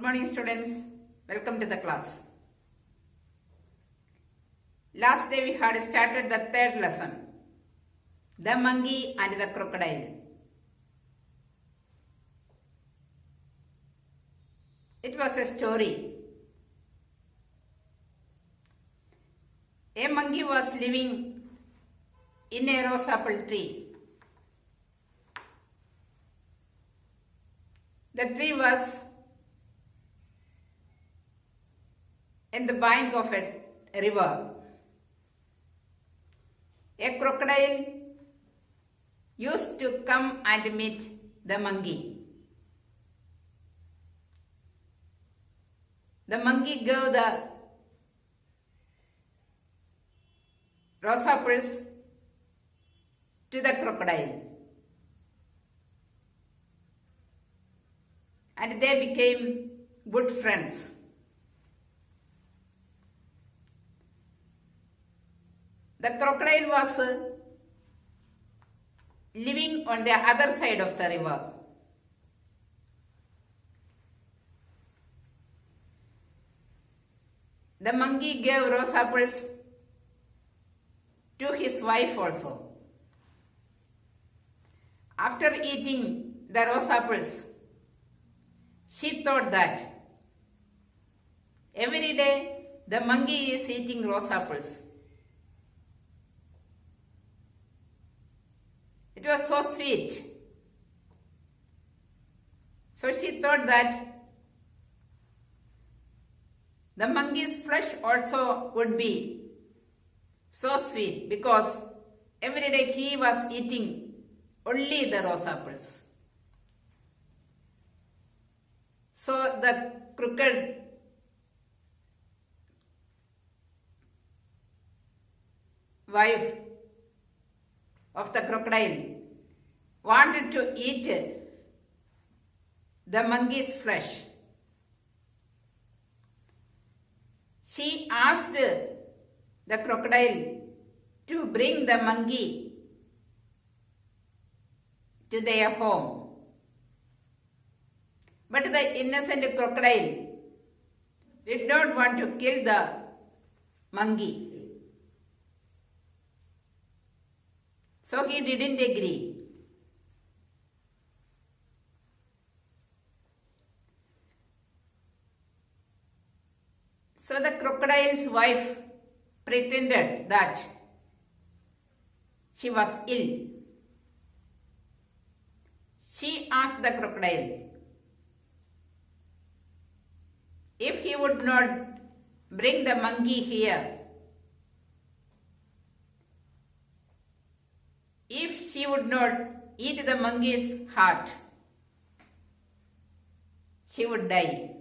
morning students, welcome to the class. Last day we had started the third lesson, the monkey and the crocodile. It was a story. A monkey was living in a rose apple tree. The tree was in the bank of a river. A crocodile used to come and meet the monkey. The monkey gave the rose apples to the crocodile, and they became good friends. The crocodile was living on the other side of the river. The monkey gave rose apples to his wife also. After eating the rose apples, she thought that every day the monkey is eating rose apples. It was so sweet. So she thought that the monkey's flesh also would be so sweet because every day he was eating only the rose apples. So the crooked wife of the crocodile wanted to eat the monkey's flesh. She asked the crocodile to bring the monkey to their home. But the innocent crocodile did not want to kill the monkey. So he didn't agree. So the crocodile's wife pretended that she was ill. She asked the crocodile if he would not bring the monkey here, if she would not eat the monkey's heart, she would die.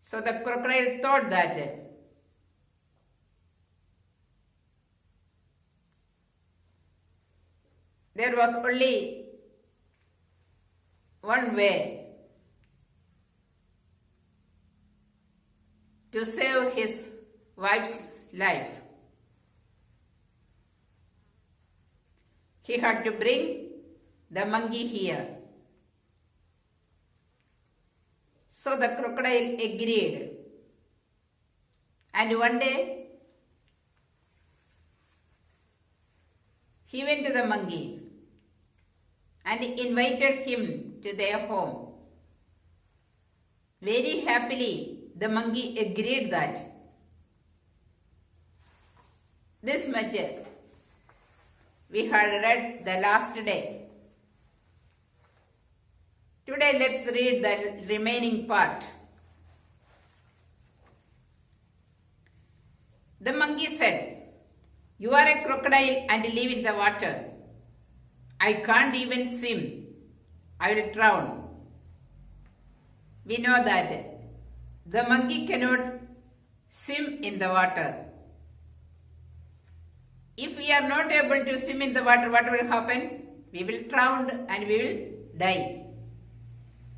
So the crocodile thought that there was only one way to save his wife's life. He had to bring the monkey here. So the crocodile agreed. And one day, he went to the monkey and invited him to their home. Very happily, the monkey agreed that this much we had read the last day. Today let's read the remaining part. The monkey said, "You are a crocodile and live in the water. I can't even swim. I will drown." We know that the monkey cannot swim in the water. If we are not able to swim in the water, what will happen? We will drown and we will die.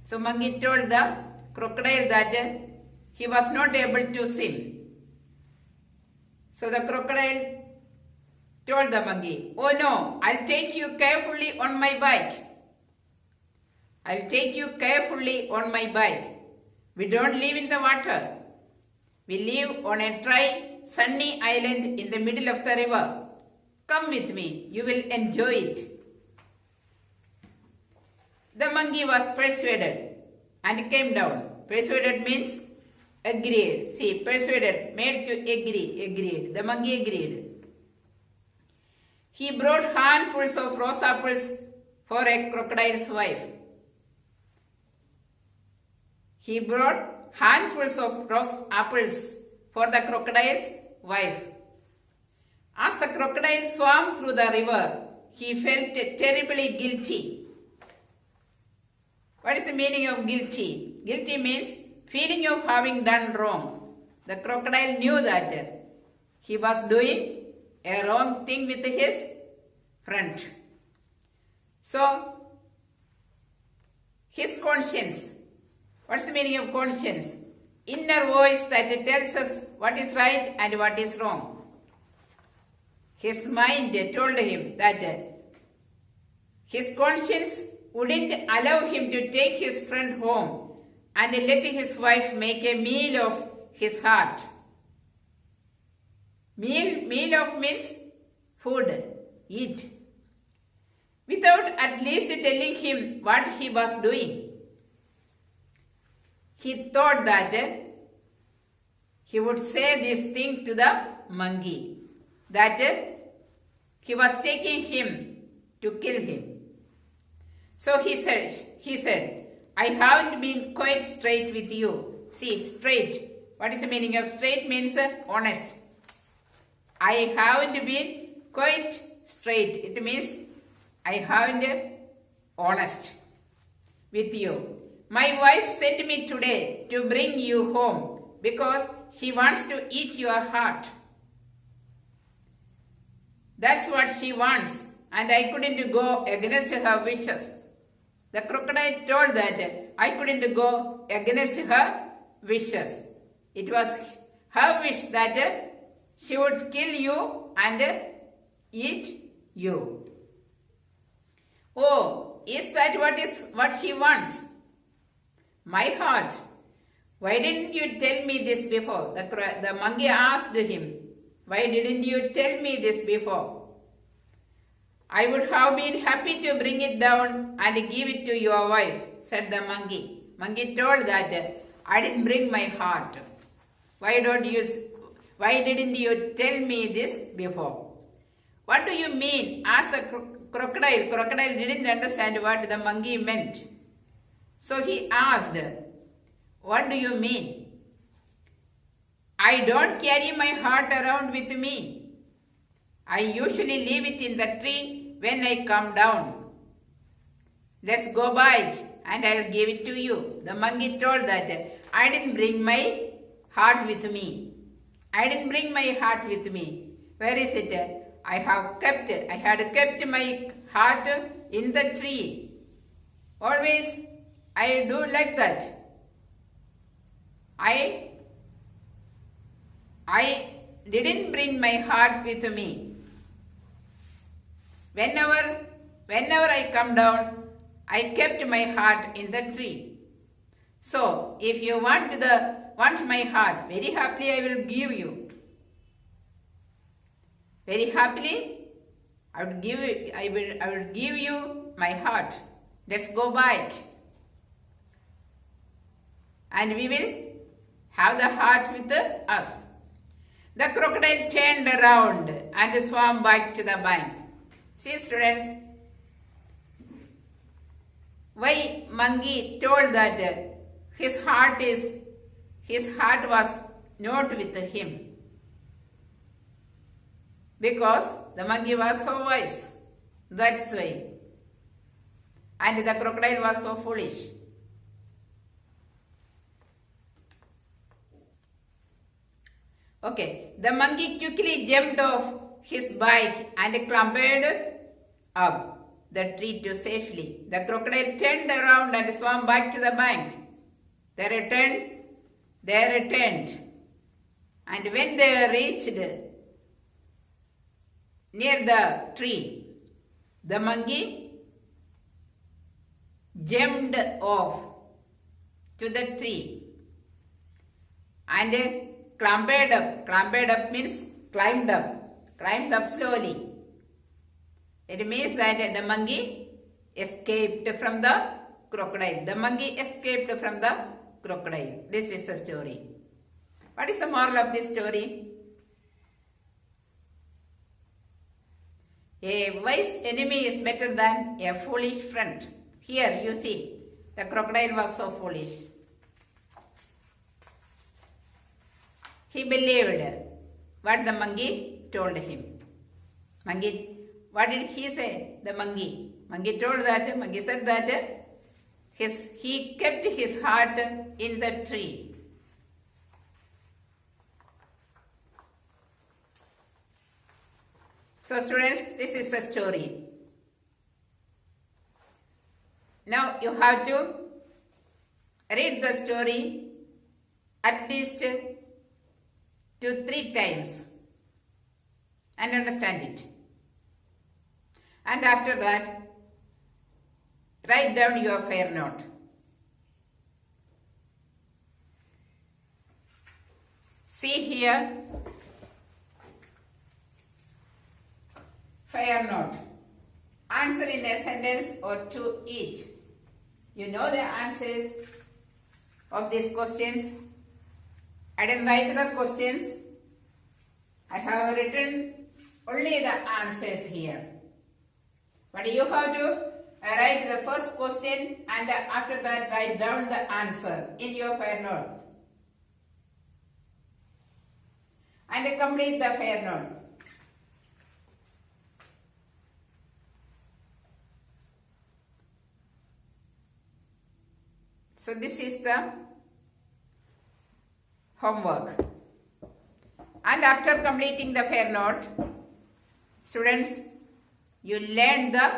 So monkey told the crocodile that he was not able to swim. So the crocodile told the monkey, "Oh no, I'll take you carefully on my back. I'll take you carefully on my back. We don't live in the water. We live on a dry, sunny island in the middle of the river. Come with me. You will enjoy it. The monkey was persuaded and came down. Persuaded means agreed. See, persuaded, made to agree, agreed. The monkey agreed. He brought handfuls of rose apples for a crocodile's wife. He brought handfuls of rose apples for the crocodile's wife. As the crocodile swam through the river, he felt terribly guilty. What is the meaning of guilty? Guilty means feeling of having done wrong. The crocodile knew that he was doing a wrong thing with his friend. So, his conscience. What's the meaning of conscience? Inner voice that tells us what is right and what is wrong. His mind told him that his conscience wouldn't allow him to take his friend home and let his wife make a meal of his heart. Meal of means food, eat. Without at least telling him what he was doing. He thought that he would say this thing to the monkey, that he was taking him to kill him. So he said, I haven't been quite straight with you. See, straight. What is the meaning of straight? Means honest. I haven't been quite straight. It means I haven't honest with you. My wife sent me today to bring you home because she wants to eat your heart. That's what she wants, and I couldn't go against her wishes. The crocodile told that I couldn't go against her wishes. It was her wish that she would kill you and eat you. Oh, is that what she wants? My heart. Why didn't you tell me this before? The monkey asked him, why didn't you tell me this before? I would have been happy to bring it down and give it to your wife, said the monkey. Monkey told that I didn't bring my heart. Why didn't you tell me this before? What do you mean? Asked the crocodile. Crocodile didn't understand what the monkey meant. So he asked, what do you mean? I don't carry my heart around with me. I usually leave it in the tree when I come down. Let's go back and I'll give it to you. The monkey told that I didn't bring my heart with me. I didn't bring my heart with me. Where is it? I had kept my heart in the tree. Always I do like that. I didn't bring my heart with me. Whenever I come down, I kept my heart in the tree. So, if you want my heart, very happily I will give you. Very happily, I will give you my heart. Let's go back. And we will have the heart with us. The crocodile turned around and swam back to the bank. See, students, why monkey told that his heart was not with him? Because the monkey was so wise. That's why. And the crocodile was so foolish. Okay, the monkey quickly jumped off his bike and clambered up the tree to safely. The crocodile turned around and swam back to the bank. They returned. And when they reached near the tree, the monkey jumped off to the tree and clambered up. Clambered up means climbed up slowly. It means that the monkey escaped from the crocodile. The monkey escaped from the crocodile. This is the story. What is the moral of this story? A wise enemy is better than a foolish friend. Here you see, the crocodile was so foolish. He believed what the monkey told him. Monkey, what did he say? The monkey. Monkey said that he kept his heart in the tree. So students, this is the story. Now you have to read the story at least 2-3 times and understand it. And after that, write down your fair note. See here, fair note. Answer in a sentence or two each. You know the answers of these questions. I didn't write the questions. I have written only the answers here. But you have to write the first question and after that write down the answer in your fair note. And complete the fair note. So this is the homework. And after completing the fair note, students, you learn the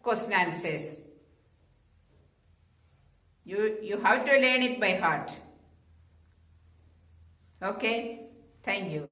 question answers. You have to learn it by heart. Okay? Thank you.